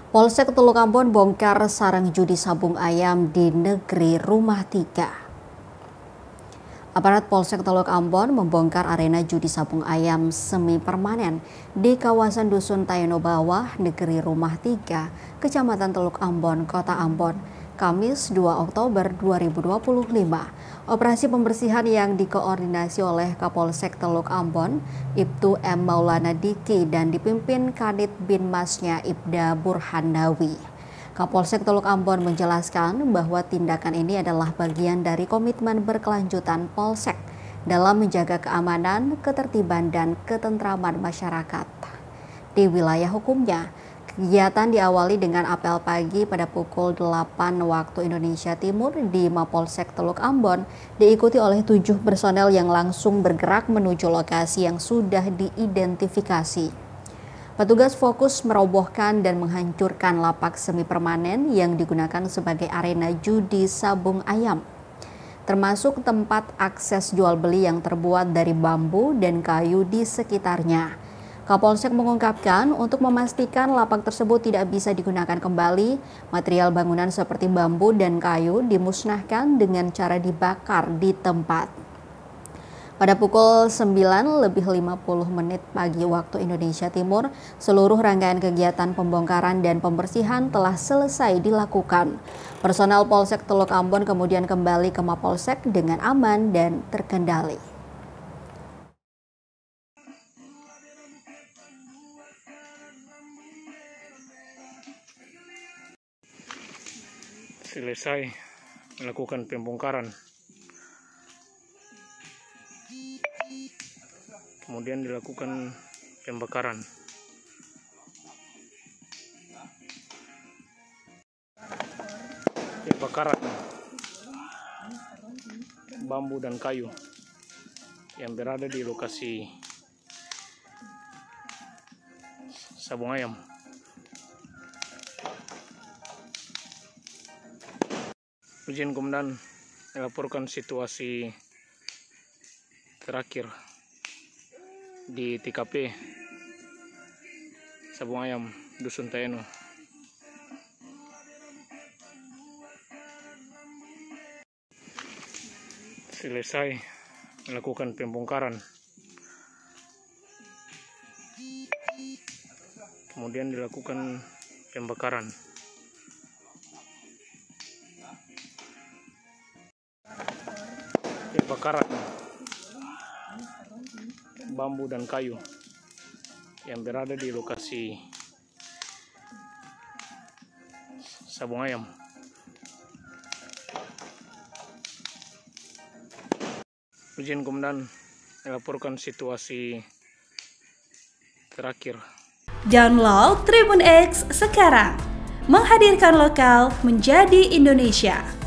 Polsek Teluk Ambon bongkar sarang judi sabung ayam di negeri Rumah Tiga. Aparat Polsek Teluk Ambon membongkar arena judi sabung ayam semi permanen di kawasan Dusun Tayono Bawah, negeri Rumah Tiga, Kecamatan Teluk Ambon, Kota Ambon, Kamis 2 Oktober 2025. Operasi pembersihan yang dikoordinasi oleh Kapolsek Teluk Ambon, Ibtu M. Maulana Diki, dan dipimpin Kanit Binmasnya Ibda Burhanawi. Kapolsek Teluk Ambon menjelaskan bahwa tindakan ini adalah bagian dari komitmen berkelanjutan Polsek dalam menjaga keamanan, ketertiban, dan ketentraman masyarakat. Di wilayah hukumnya, kegiatan diawali dengan apel pagi pada pukul 8 waktu Indonesia Timur di Mapolsek Teluk Ambon, diikuti oleh 7 personel yang langsung bergerak menuju lokasi yang sudah diidentifikasi. Petugas fokus merobohkan dan menghancurkan lapak semi permanen yang digunakan sebagai arena judi sabung ayam, termasuk tempat akses jual beli yang terbuat dari bambu dan kayu di sekitarnya. Kapolsek mengungkapkan untuk memastikan lapak tersebut tidak bisa digunakan kembali, material bangunan seperti bambu dan kayu dimusnahkan dengan cara dibakar di tempat. Pada pukul 9:50 pagi waktu Indonesia Timur, seluruh rangkaian kegiatan pembongkaran dan pembersihan telah selesai dilakukan. Personel Polsek Teluk Ambon kemudian kembali ke Mapolsek dengan aman dan terkendali. Selesai melakukan pembongkaran, kemudian dilakukan pembakaran. Bambu dan kayu yang berada di lokasi sabung ayam. Izin Komandan melaporkan situasi terakhir di TKP sabung ayam Dusun Tayono. Selesai melakukan pembongkaran, kemudian dilakukan pembakaran. Bambu dan kayu yang berada di lokasi sabung ayam. Izin Komandan melaporkan situasi terakhir. Download Tribun X sekarang, menghadirkan lokal menjadi Indonesia.